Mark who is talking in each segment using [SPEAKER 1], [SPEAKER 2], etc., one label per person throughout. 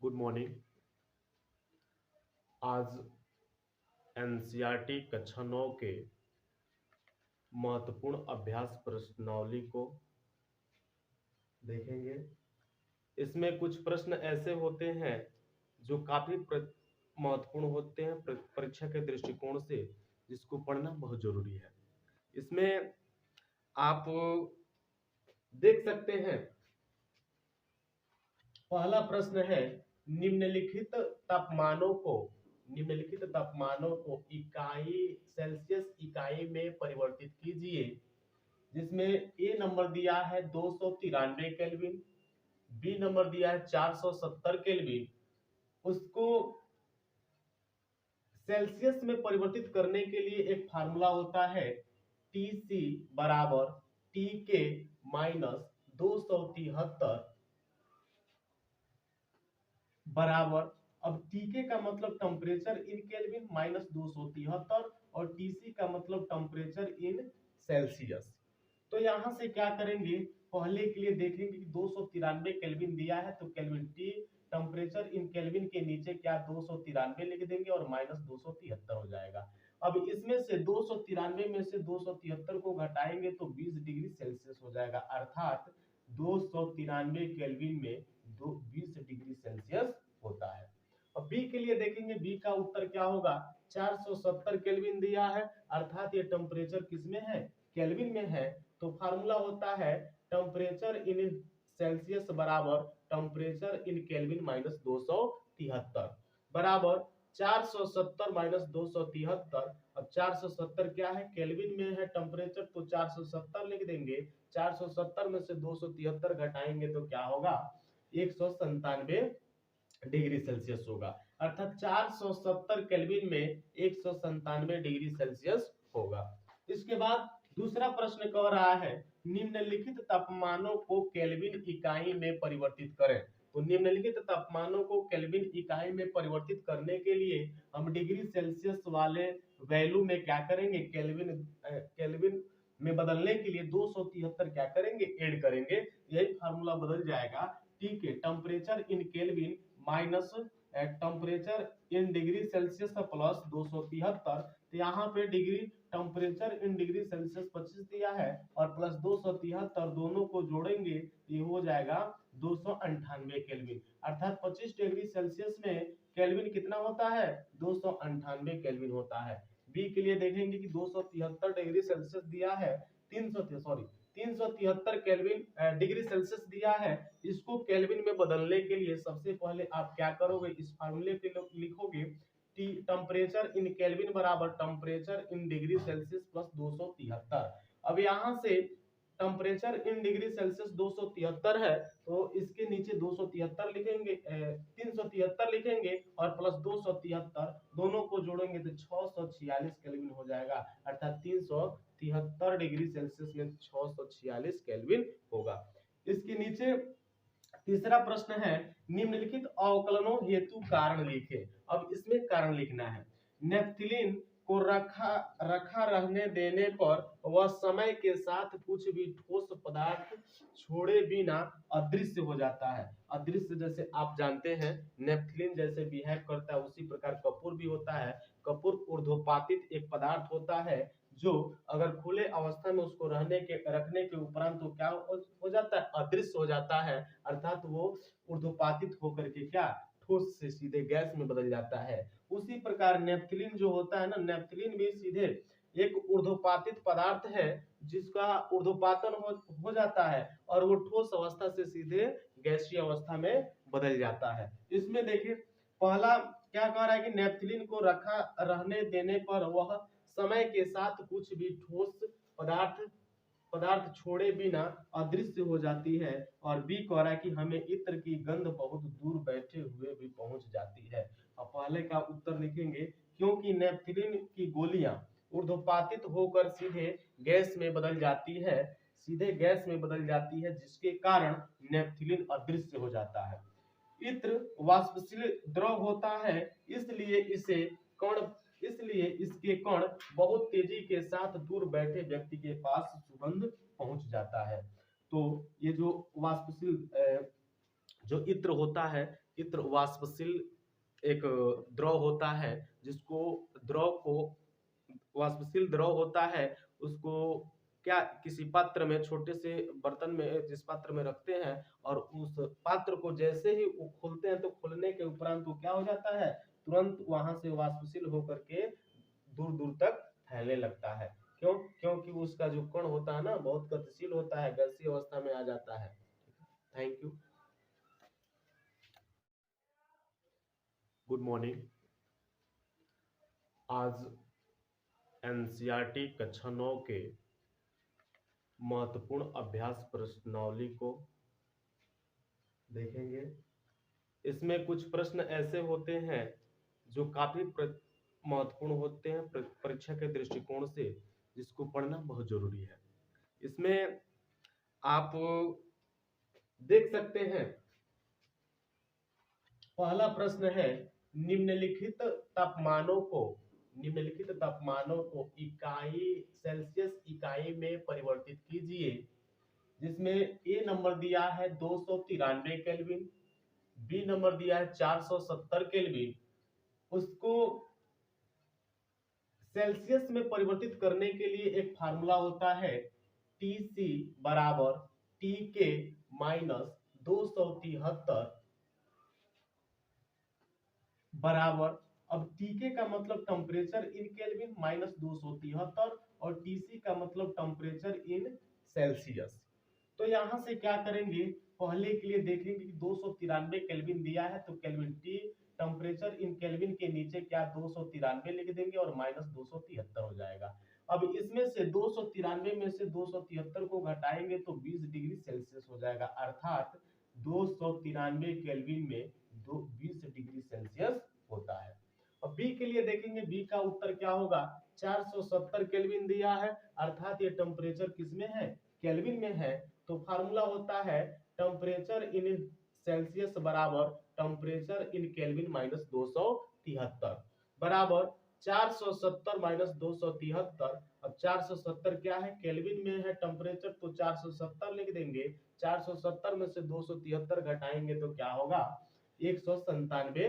[SPEAKER 1] Good morning. आज NCERT कक्षा 9 के महत्वपूर्ण अभ्यास प्रश्नावली को देखेंगे। इसमें कुछ प्रश्न ऐसे होते हैं जो काफी महत्वपूर्ण होते हैं परीक्षा के दृष्टिकोण से, जिसको पढ़ना बहुत जरूरी है। इसमें आप देख सकते हैं, पहला प्रश्न है निम्नलिखित तापमानों को निम्नलिखित तापमानों को इकाई सेल्सियस इकाई में परिवर्तित कीजिए। जिसमें ए नंबर दिया है 293 केल्विन, बी नंबर दिया है 470 केल्विन। उसको सेल्सियस में परिवर्तित करने के लिए एक फार्मूला होता है टीसी बराबर टी के माइनस 273 बराबर। अब टीके का मतलब टेम्परेचर इन केल्विन माइनस 273 और टीसी का मतलब टेम्परेचर इन सेल्सियस। तो यहां से क्या करेंगे, पहले के लिए देखेंगे कि 293 केल्विन दिया है तो kelvin T temperature in kelvin के नीचे क्या 293 लिख देंगे और माइनस 273 हो जाएगा। अब इसमें से 293 में से 273 को घटाएंगे तो 20 डिग्री सेल्सियस हो जाएगा, अर्थात 293 केल्विन में 20 डिग्री सेल्सियस होता है। अब बी के लिए देखेंगे, बी का उत्तर क्या होगा, 470 केल्विन दिया है, अर्थात ये टेम्परेचर किसमें है, केल्विन में है। तो फार्मूला होता है टेम्परेचर इन सेल्सियस बराबर टेम्परेचर इन केल्विन माइनस 273 बराबर 470 माइनस 273। अब 470 क्या है, केल्विन में है टेम्परेचर, तो 470 लिख देंगे। 470 में से 273 घटाएंगे तो क्या होगा, 197 डिग्री सेल्सियस होगा, अर्थात 470 केल्विन में 197 डिग्री सेल्सियस होगा। इसके बाद दूसरा प्रश्न कह रहा है निम्नलिखित तापमानों को केल्विन इकाई में परिवर्तित करें। तो निम्नलिखित तापमानों को केल्विन इकाई में परिवर्तित करने के लिए हम डिग्री सेल्सियस वाले वैल्यू में क्या करेंगे, केल्विन में बदलने के लिए 273 क्या करेंगे, ऐड करेंगे। यही फार्मूला बदल जाएगा। ठीक है, temperature in kelvin minus temperature in degree Celsius plus 273। तो यहाँ पे degree temperature in degree Celsius 25 दिया है और प्लस 273 दोनों को जोड़ेंगे, ये हो जाएगा 298 केल्विन, अर्थात 25 डिग्री सेल्सियस में केल्विन कितना होता है, 298 केल्विन होता है। बी के लिए देखेंगे कि 273 डिग्री सेल्सियस दिया है, 373 केल्विन डिग्री सेल्सियस दिया है। इसको केल्विन में बदलने के लिए सबसे पहले आप क्या करोगे, इस फार्मूले पे लिखोगे टी टेम्परेचर इन केल्विन बराबर temperature in degree Celsius plus 273। अब यहाँ से टेम्परेचर इन डिग्री सेल्सियस 273 है, तो इसके नीचे 273 लिखेंगे, 373 लिखेंगे और प्लस 273 दोनों को जोड़ेंगे तो 646 केल्विन हो जाएगा, अर्थात 373 डिग्री सेल्सियस में 646 केल्विन होगा। इसके नीचे तीसरा प्रश्न है निम्नलिखित अवकलनों हेतु कारण लिखे। अब इसमें कारण लिखना है। नेफ्थिलीन को रखा रखा रहने देने पर वह समय के साथ कुछ भी ठोस पदार्थ छोड़े बिना अदृश्य हो जाता है। अदृश्य जैसे आप जानते हैं नेफ्थिलीन जैसे बिहेव करता है, उसी प्रकार कपूर भी होता है। कपूर ऊर्ध्वपातित एक पदार्थ होता है जो अगर खुले अवस्था में उसको रखने के उपरांत तो क्या हो जाता है, अदृश्य हो जाता है, अर्थात वो ऊर्ध्वपातित होकर के क्या ठोस से सीधे गैस में बदल जाता है। उसी प्रकार नेफ्थिलीन जो होता है ना, नेफ्थिलीन भी सीधे एक ऊर्ध्वपातित पदार्थ है जिसका ऊर्ध्वपातन हो जाता है और वो ठोस अवस्था से सीधे गैसीय अवस्था में बदल जाता है। इसमें देखिए पहला क्या कह रहा है कि नेफ्थिलीन को रखा रहने देने पर वह समय के साथ कुछ भी ठोस पदार्थ पदार्थ छोड़े बिना अदृश्य हो जाती है। और बी कह रहा है कि हमें इत्र की गंध बहुत दूर बैठे हुए भी पहुंच जाती है। अब पहले का उत्तर लिखेंगे, क्योंकि नेफ्थिलीन की गोलियां ऊर्ध्वपातित होकर सीधे गैस में बदल जाती है, सीधे गैस में बदल जाती है, जिसके कारण नेफ्थिलीन अदृश्य हो जाता है। इत्र वाष्पशील द्रव होता है, इसलिए इसे कण इसलिए इसके कण बहुत तेजी के साथ दूर बैठे व्यक्ति के पास सुगंध पहुंच जाता है। तो ये जो वाष्पशील जो इत्र होता है, इत्र वाष्पशील एक द्रव होता है, जिसको द्रव को वाष्पशील द्रव होता है, उसको क्या किसी पात्र में, छोटे से बर्तन में, जिस पात्र में रखते हैं, और उस पात्र को जैसे ही वो खोलते हैं तो खोलने के उपरांत वो क्या हो जाता है, तुरंत वहां से वाष्पशील होकर के दूर दूर तक फैलने लगता है। क्यों? क्योंकि उसका जो कण होता है ना, बहुत गतिशील होता है, गैसीय अवस्था में आ जाता है। Thank you. Good morning. आज एनसीईआरटी कक्षा 9 के महत्वपूर्ण अभ्यास प्रश्नावली को देखेंगे। इसमें कुछ प्रश्न ऐसे होते हैं जो काफी महत्वपूर्ण होते हैं परीक्षा के दृष्टिकोण से, जिसको पढ़ना बहुत जरूरी है। इसमें आप देख सकते हैं, पहला प्रश्न है, निम्नलिखित तापमानों को इकाई सेल्सियस इकाई में परिवर्तित कीजिए। जिसमें ए नंबर दिया है 293 केल्विन, बी नंबर दिया है 470 केल्विन। उसको सेल्सियस में परिवर्तित करने के लिए एक फार्मूला होता है, TC बराबर TK माइनस 273 बराबर, अब TK का मतलब टेम्परेचर इन केल्विन माइनस 273 और TC का मतलब टेम्परेचर इन सेल्सियस। तो यहां से क्या करेंगे, पहले के लिए देखेंगे कि 293 केल्विन दिया है तो kelvin T temperature in kelvin के नीचे क्या 293 लिख देंगे और माइनस 273 हो जाएगा। अब इसमें से 293 में से 273 को घटाएंगे तो 20 डिग्री सेल्सियस हो जाएगा, अर्थात 293 केल्विन में 20 डिग्री सेल्सियस होता है। अब बी के लिए देखेंगे, बी का उत्तर क्या होगा, 470 केल्विन दिया है, अर्थात ये टेम्परेचर किसमें है, केल्विन में है। तो फार्मूला होता है टेम्परेचर इन सेल्सियस बराबर टेम्परेचर इन केल्विन माइनस 273 बराबर 470 माइनस 273। अब 470 क्या है, केल्विन में है टेम्परेचर, तो 470 लिख देंगे। 470 में से 273 घटाएंगे तो क्या होगा, 197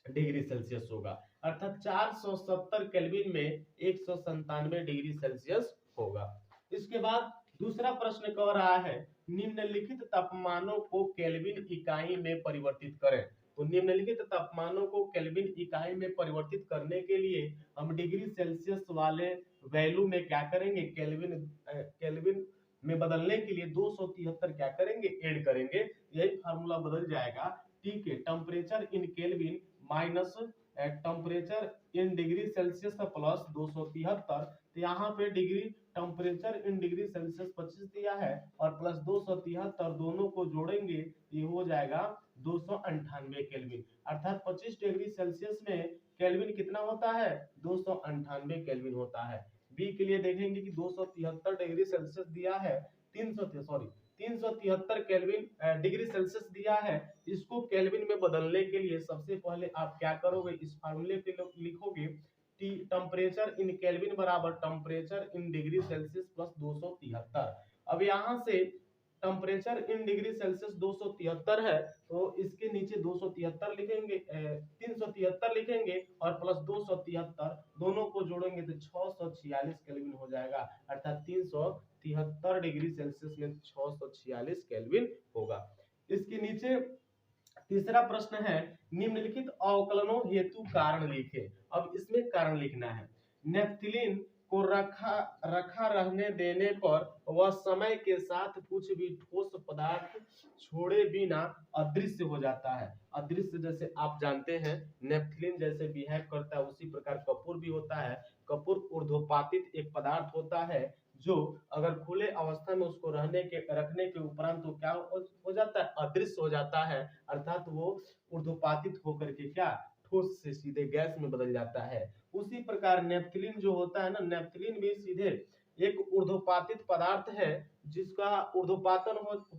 [SPEAKER 1] डिग्री सेल्सियस होगा, अर्थात 470 केल्विन में 197 डिग्री सेल्सियस होगा। इसके बाद दूसरा प्रश्न कह रहा है, निम्नलिखित तापमानों को केल्विन इकाई में परिवर्तित करें। तो निम्नलिखित तापमानों को केल्विन इकाई में परिवर्तित करने के लिए हम डिग्री सेल्सियस वाले वैल्यू में क्या करेंगे, केल्विन में बदलने के लिए 273 क्या करेंगे, ऐड करेंगे, यही फार्मूला बदल जाएगा। ठीक है, temperature in kelvin minus temperature in degree Celsius plus 273। तो यहाँ पे degree temperature in degree Celsius 25 दिया है और प्लस 273 दोनों को जोड़ेंगे, ये हो जाएगा 298 केल्विन, अर्थात 25 डिग्री सेल्सियस में केल्विन कितना होता है, 298 केल्विन होता है। बी के लिए देखेंगे कि 273 डिग्री सेल्सियस दिया है, 373 केल्विन डिग्री सेल्सियस दिया है। इसको केल्विन में बदलने के लिए सबसे पहले आप क्या करोगे, इस फार्मूले पे लिखोगे टेम्परेचर इन केल्विन बराबर temperature in degree Celsius plus 273। अब यहाँ से टेम्परेचर इन डिग्री सेल्सियस 273 है, तो इसके नीचे 273 लिखेंगे, 373 लिखेंगे और प्लस 273 दोनों को जोड़ेंगे तो 646 केल्विन हो जाएगा, अर्थात 373 डिग्री सेल्सियस में 646 केल्विन होगा। इसके नीचे तीसरा प्रश्न है, निम्नलिखित अवकलनों हेतु कारण लिखें। अब इसमें कारण लिखना है, नेफ्थिलीन को रखा रहने देने पर वह समय के साथ कुछ भी ठोस पदार्थ छोड़े बिना अदृश्य हो जाता है। अदृश्य जैसे आप जानते हैं नेफ्थिलीन जैसे बिहेव करता है, उसी प्रकार कपूर भी होता है। कपूर ऊर्ध्वपातित एक पदार्थ होता है, जो अगर खुले अवस्था में उसको रखने के उपरांत तो क्या हो जाता है, अदृश्य हो जाता है, अर्थात वो ऊर्ध्वपातित होकर के क्या ठोस से सीधे गैस में बदल जाता है। उसी प्रकार नेफ्थिलीन जो होता है ना, नेफ्थिलीन भी सीधे एक ऊर्ध्वपातित पदार्थ है, जिसका ऊर्ध्वपातन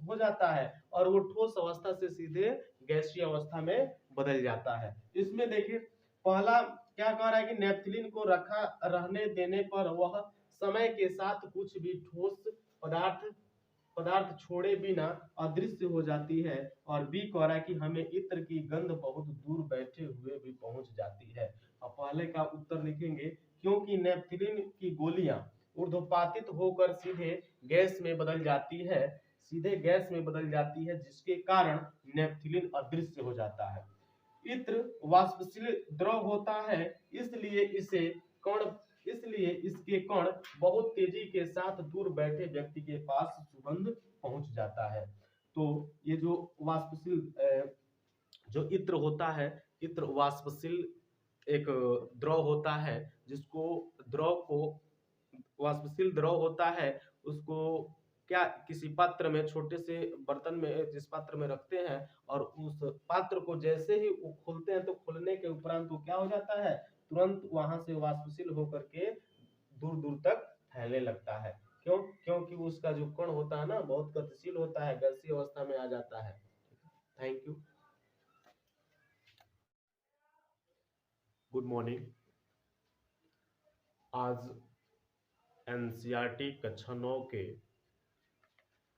[SPEAKER 1] हो जाता है और वो ठोस अवस्था से सीधे गैसीय अवस्था में बदल जाता है। इसमें देखिए पहला क्या कह रहा है कि नेफ्थिलीन को रखा रहने देने पर वह समय के साथ कुछ भी ठोस पदार्थ पदार्थ छोड़े बिना अदृश्य हो जाती है। और बी कह रहा है कि हमें इत्र की गंध बहुत दूर बैठे हुए भी पहुंच जाती है। अब पहले का उत्तर लिखेंगे, क्योंकि नेपथलीन की गोलियां ऊर्ध्वपातित होकर सीधे गैस में बदल जाती है, सीधे गैस में बदल जाती है, जिसके कारण नेपथलीन अदृश्य हो जाता है। इत्र वाष्पशील द्रव होता है, इसलिए इसके कण बहुत तेजी के साथ दूर बैठे व्यक्ति के पास सुगंध पहुंच जाता है। तो ये जो वाष्पशील जो इत्र होता है, इत्र वाष्पशील एक द्रव होता है, जिसको द्रव को वाष्पशील द्रव होता है, उसको क्या किसी पात्र में, छोटे से बर्तन में, जिस पात्र में रखते हैं, और उस पात्र को जैसे ही वो खोलते हैं तो खोलने के उपरांत वो क्या हो जाता है, तुरंत वहां से वाष्पशील होकर के दूर दूर तक फैलने लगता है। क्यों? क्योंकि उसका जो कण होता है ना, बहुत गतिशील होता है, गैसीय अवस्था में आ जाता है। Thank you. Good morning. आज एनसीईआरटी कक्षा 9 के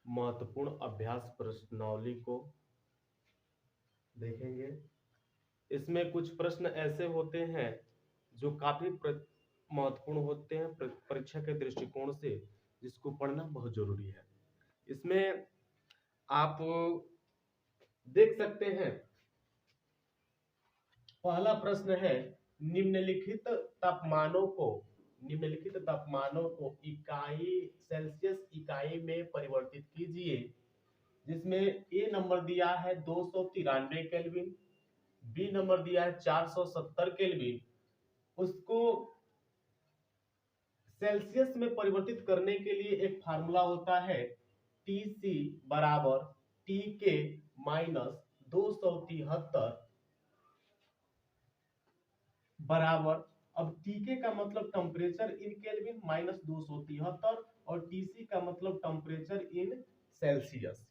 [SPEAKER 1] महत्वपूर्ण अभ्यास प्रश्नावली को देखेंगे। इसमें कुछ प्रश्न ऐसे होते हैं जो काफी महत्वपूर्ण होते हैं परीक्षा के दृष्टिकोण से, जिसको पढ़ना बहुत जरूरी है। इसमें आप देख सकते हैं, पहला प्रश्न है, निम्नलिखित तापमानों को इकाई सेल्सियस इकाई में परिवर्तित कीजिए। जिसमें ए नंबर दिया है 293 केल्विन, बी नंबर दिया है 470 केल्विन। उसको सेल्सियस में परिवर्तित करने के लिए एक फार्मूला होता है, TC बराबर TK माइनस 273 बराबर, अब TK का मतलब टेम्परेचर इन केल्विन माइनस 273, और TC का मतलब टेम्परेचर इन सेल्सियस।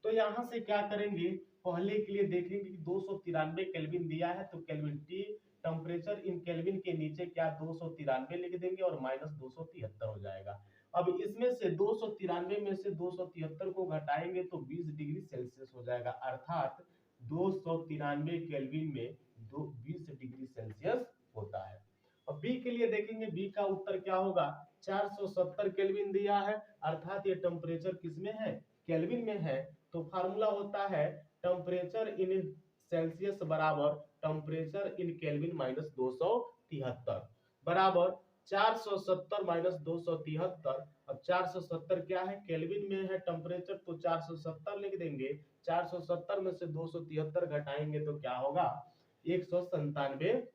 [SPEAKER 1] तो यहां से क्या करेंगे, पहले के लिए देखेंगे कि 293 केल्विन दिया है, तो kelvin T temperature in kelvin के नीचे क्या 293 लिख देंगे और माइनस 273 हो जाएगा। अब इसमें से 293 में से 273 को घटाएंगे तो 20 डिग्री सेल्सियस हो जाएगा, अर्थात 293 केल्विन में 20 डिग्री सेल्सियस होता है। अब बी के लिए देखेंगे, बी का उत्तर क्या होगा, 470 केल्विन दिया है, अर्थात ये टेम्परेचर किसमें है, केल्विन में है। तो फार्मूला होता है टेम्परेचर इन सेल्सियस बराबर टेम्परेचर इन केल्विन माइनस 273 बराबर 470 माइनस 273। अब 470 क्या है, केल्विन में है टेम्परेचर, तो 470 लिख देंगे। 470 में से 273 घटाएंगे तो क्या होगा, 197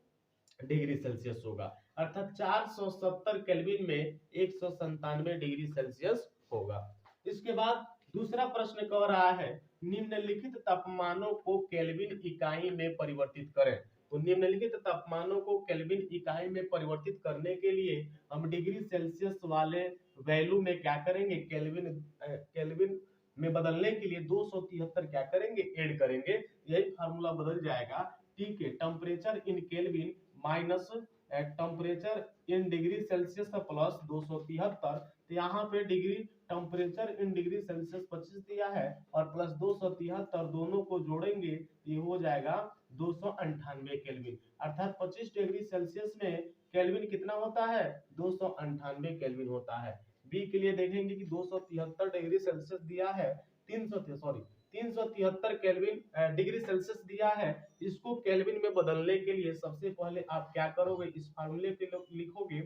[SPEAKER 1] डिग्री सेल्सियस होगा, अर्थात 470 केल्विन में 197 डिग्री सेल्सियस होगा। इसके बाद दूसरा प्रश्न कह रहा है, निम्नलिखित तापमानों को केल्विन इकाई में परिवर्तित करें। तो निम्नलिखित तापमानों को केल्विन इकाई में परिवर्तित करने के लिए हम डिग्री सेल्सियस वाले वैल्यू में क्या करेंगे, केल्विन में बदलने के लिए 273 क्या करेंगे, ऐड करेंगे, यही फार्मूला बदल जाएगा। ठीक है, temperature in kelvin minus temperature in degree Celsius plus 273। तो यहाँ पे degree temperature in degree Celsius 25 दिया है और प्लस 273 दोनों को जोड़ेंगे, ये हो जाएगा 298 केल्विन, अर्थात 25 डिग्री सेल्सियस में केल्विन कितना होता है, 298 केल्विन होता है। बी के लिए देखेंगे कि 273 डिग्री सेल्सियस दिया है, 373 केल्विन डिग्री सेल्सियस दिया है। इसको केल्विन में बदलने के लिए सबसे पहले आप क्या करोगे, इस फार्मूले पे लिखोगे,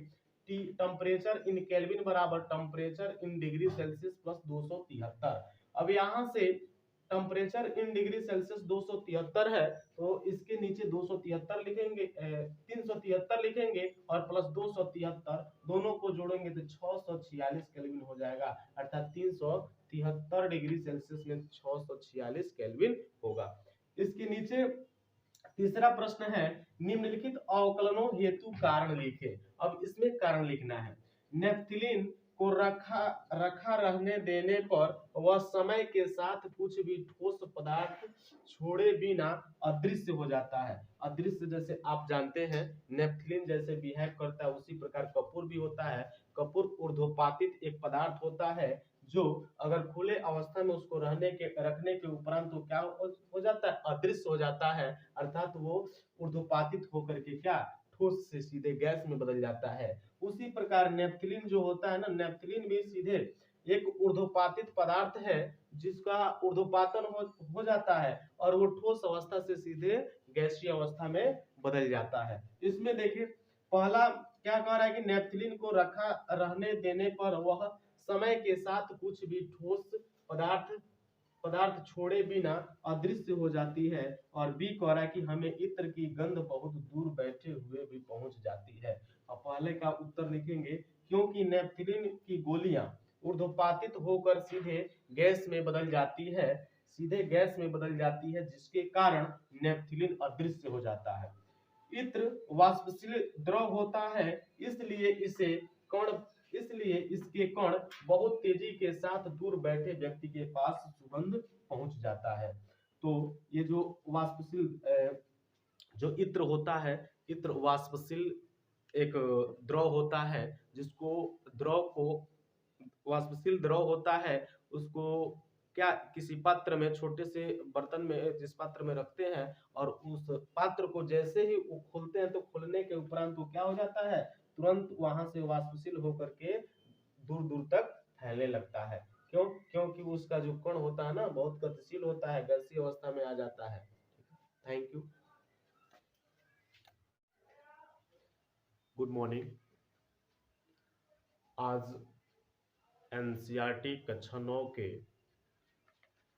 [SPEAKER 1] टेम्परेचर इन केल्विन बराबर temperature in degree Celsius plus 273। अब यहाँ से टेम्परेचर इन डिग्री सेल्सियस 273 है, तो इसके नीचे 273 लिखेंगे, 373 लिखेंगे और प्लस 273 दोनों को जोड़ेंगे तो 646 केल्विन हो जाएगा, अर्थात 373 डिग्री सेल्सियस में 646 केल्विन होगा। इसके नीचे तीसरा प्रश्न है, निम्नलिखित अवकलनों हेतु कारण लिखे। अब इसमें कारण लिखना है, नेपथलीन को रखा रहने देने पर वह समय के साथ कुछ भी ठोस पदार्थ छोड़े बिना अदृश्य हो जाता है। अदृश्य जैसे आप जानते हैं नेपथलीन जैसे बिहेव करता है, उसी प्रकार कपूर भी होता है। कपूर ऊर्ध्वपातित एक पदार्थ होता है जो अगर खुले अवस्था में उसको रखने के उपरांत तो क्या हो जाता है, अदृश्य हो जाता है, अर्थात वो ऊर्ध्वपातित होकर के क्या ठोस से सीधे गैस में बदल जाता है। उसी प्रकार नेफ्थलीन जो होता है ना, नेफ्थलीन भी सीधे एक ऊर्ध्वपातित पदार्थ है जिसका ऊर्ध्वपातन हो जाता है और वो ठोस अवस्था से सीधे गैसीय अवस्था में बदल जाता है। इसमें देखिए पहला क्या कह रहा है कि नेफ्थलीन को रखा रहने देने पर वह समय के साथ कुछ भी ठोस पदार्थ पदार्थ छोड़े बिना अदृश्य हो जाती है। और बी कह रहा है कि हमें इत्र की गंध बहुत दूर बैठे हुए भी पहुंच जाती है। अब पहले का उत्तर लिखेंगे, क्योंकि नेफ्थलीन की गोलियां ऊर्ध्वपातित होकर सीधे गैस में बदल जाती है, सीधे गैस में बदल जाती है, जिसके कारण नेफ्थलीन अदृश्य हो जाता है। इत्र वाष्पशील द्रव होता है, इसलिए इसे कण इसलिए इसके कण बहुत तेजी के साथ दूर बैठे व्यक्ति के पास सुगंध पहुंच जाता है। तो ये जो वाष्पशील जो इत्र होता है, इत्र वाष्पशील एक द्रव होता है, जिसको द्रव को वाष्पशील द्रव होता है, उसको क्या किसी पात्र में, छोटे से बर्तन में, जिस पात्र में रखते हैं और उस पात्र को जैसे ही वो खोलते हैं तो खोलने के उपरांत वो क्या हो जाता है, तुरंत वहां से वाष्पशील होकर के दूर दूर तक फैलने लगता है। क्यों? क्योंकि उसका जो कण होता है ना बहुत गतिशील होता है, गैसीय अवस्था में आ जाता है। Thank you. Good morning. आज एनसीईआरटी कक्षा 9 के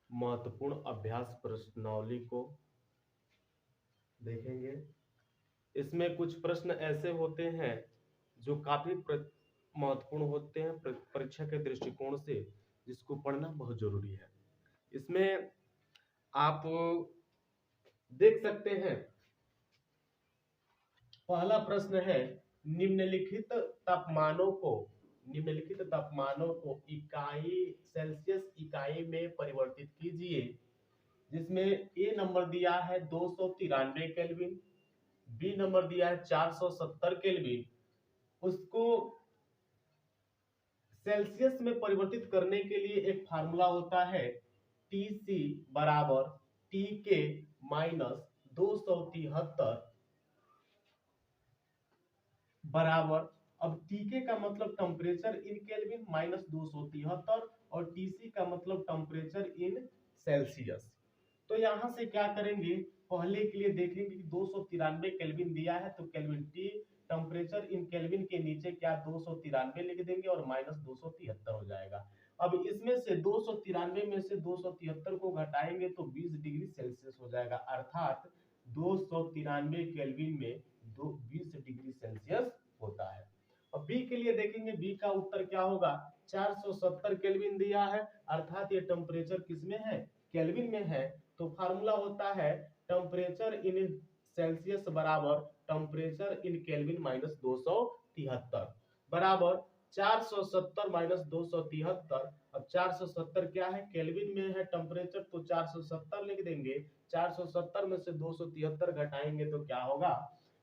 [SPEAKER 1] महत्वपूर्ण अभ्यास प्रश्नावली को देखेंगे। इसमें कुछ प्रश्न ऐसे होते हैं जो काफी महत्वपूर्ण होते हैं परीक्षा के दृष्टिकोण से, जिसको पढ़ना बहुत जरूरी है। इसमें आप देख सकते हैं, पहला प्रश्न है, निम्नलिखित तापमानों को निम्नलिखित तापमानों को इकाई सेल्सियस इकाई में परिवर्तित कीजिए। जिसमें ए नंबर दिया है 293 केल्विन, बी नंबर दिया है 470 केल्विन। उसको सेल्सियस में परिवर्तित करने के लिए एक फार्मूला होता है, टी सी बराबर टी के माइनस 273 बराबर, अब टीके का मतलब टेम्परेचर इन केल्विन माइनस 273 और टीसी का मतलब टेम्परेचर इन सेल्सियस। तो यहां से क्या करेंगे, पहले के लिए देखेंगे कि 293 केल्विन दिया है तो kelvin T temperature in kelvin के नीचे क्या 293 लिख देंगे और माइनस 273 हो जाएगा। अब इसमें से 293 में से 273 को घटाएंगे तो 20 डिग्री सेल्सियस हो जाएगा, अर्थात 293 केल्विन में 20 डिग्री सेल्सियस होता है। और बी के लिए देखेंगे, बी का उत्तर क्या होगा, 470 केल्विन दिया है, अर्थात ये टेम्परेचर किसमें है, केल्विन में है। तो फार्मूला होता है टेम्परेचर इन सेल्सियस बराबर टेम्परेचर इन केल्विन माइनस 273 बराबर 470 माइनस 273। अब 470 क्या है, केल्विन में है टेम्परेचर, तो 470 लिख देंगे। 470 में से 273 घटाएंगे तो क्या होगा,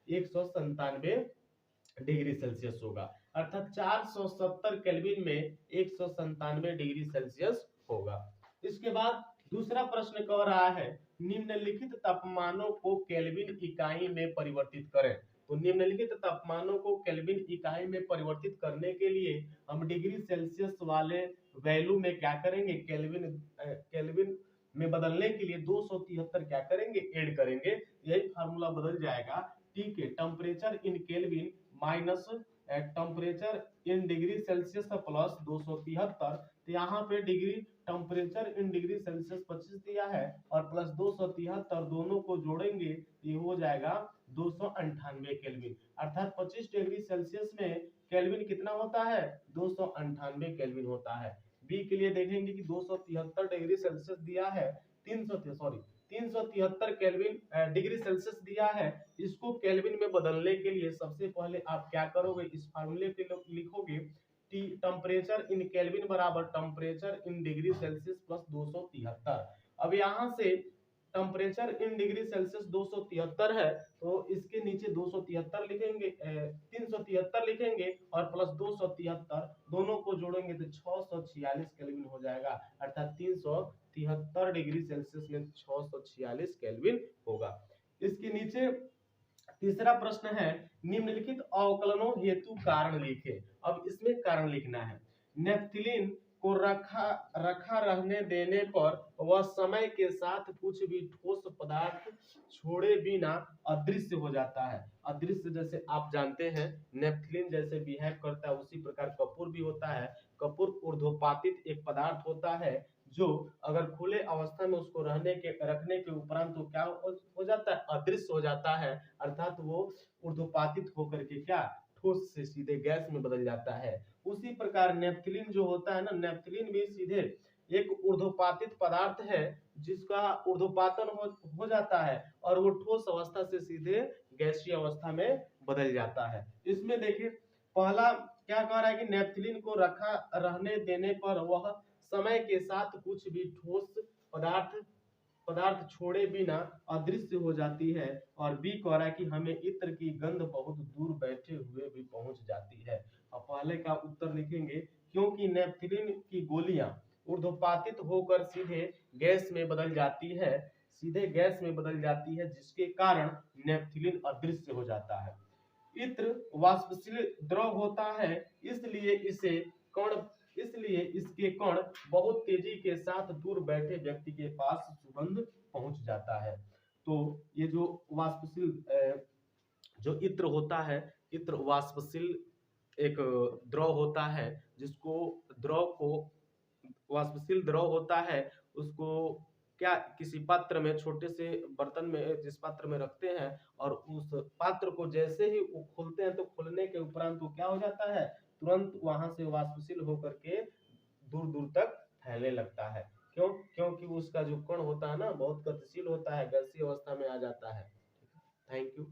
[SPEAKER 1] 197 डिग्री सेल्सियस होगा, अर्थात 470 केल्विन में 197 डिग्री सेल्सियस होगा। इसके बाद दूसरा प्रश्न कह रहा है, निम्नलिखित तापमानों को केल्विन इकाई में परिवर्तित करें। तो निम्नलिखित तापमानों को केल्विन इकाई में परिवर्तित करने के लिए हम डिग्री सेल्सियस वाले वैल्यू में क्या करेंगे, केल्विन में बदलने के लिए 273 क्या करेंगे, ऐड करेंगे, यही फार्मूला बदल जाएगा। ठीक है, temperature in kelvin minus temperature in degree Celsius plus 273। तो यहाँ पे degree temperature in degree Celsius 25 दिया है और प्लस 273 दोनों को जोड़ेंगे ये हो जाएगा 298 केल्विन, अर्थात 25 डिग्री सेल्सियस में केल्विन कितना होता है, 298 केल्विन होता है। बी के लिए देखेंगे कि 273 डिग्री सेल्सियस दिया है, 373 केल्विन डिग्री सेल्सियस दिया है। इसको केल्विन में बदलने के लिए सबसे पहले आप क्या करोगे, इस फार्मूले पे लिखोगे, टी टेम्परेचर इन केल्विन बराबर temperature in degree Celsius plus 273। अब यहाँ से टेम्परेचर इन डिग्री सेल्सियस 273 है, तो इसके नीचे 273 लिखेंगे, 373 लिखेंगे और प्लस 273 दोनों को जोड़ेंगे तो 646 केल्विन हो जाएगा, अर्थात 373 डिग्री सेल्सियस में 646 केल्विन होगा। इसके नीचे तीसरा प्रश्न है, निम्नलिखित अवकलनों हेतु कारण लिखे। अब इसमें कारण लिखना है। नेफ्थिलीन को रखा रहने देने पर वह समय के साथ कुछ भी ठोस पदार्थ छोड़े बिना अदृश्य हो जाता है। अदृश्य जैसे आप जानते हैं नेफ्थिलीन जैसे बिहेव करता है उसी प्रकार कपूर भी होता है। कपूर ऊर्ध्वपातित एक पदार्थ होता है जो अगर खुले अवस्था में उसको रखने के उपरांत तो क्या हो जाता है, अदृश्य हो जाता है, अर्थात वो ऊर्ध्वपातित होकर के क्या ठोस से सीधे गैस में बदल जाता है। उसी प्रकार नेफ्थिलीन जो होता है ना, नेफ्थिलीन भी सीधे एक ऊर्ध्वपातित पदार्थ है जिसका ऊर्ध्वपातन हो जाता है और वो ठोस अवस्था से सीधे गैसीय अवस्था में बदल जाता है। इसमें देखिए पहला क्या कह रहा है कि नेफ्थिलीन को रखा रहने देने पर वह समय के साथ कुछ भी ठोस पदार्थ छोड़े बिना अदृश्य हो जाती है। और बी कह रहा है कि हमें इत्र की गंध बहुत दूर बैठे हुए भी पहुंच जाती है। अब पहले का उत्तर लिखेंगे, क्योंकि नेफ्थिलीन की गोलियां ऊर्ध्वपातित होकर सीधे गैस में बदल जाती है, जिसके कारण नेफ्थिलीन अदृश्य हो जाता है। इत्र वाष्पशील द्रव होता है, इसलिए इसके कण बहुत तेजी के साथ दूर बैठे व्यक्ति के पास सुगंध पहुंच जाता है। तो ये जो वाष्पशील जो इत्र होता है, इत्र वाष्पशील एक द्रव होता है, वाष्पशील द्रव होता है, उसको क्या किसी पात्र में, छोटे से बर्तन में जिस पात्र में रखते हैं और उस पात्र को जैसे ही वो खोलते हैं तो खोलने के उपरांत वो क्या हो जाता है, तुरंत वहां से वाष्पशील होकर के दूर दूर तक फैलने लगता है। क्योंकि उसका जो कण होता है ना बहुत गतिशील होता है, गैसीय अवस्था में आ जाता है। Thank you.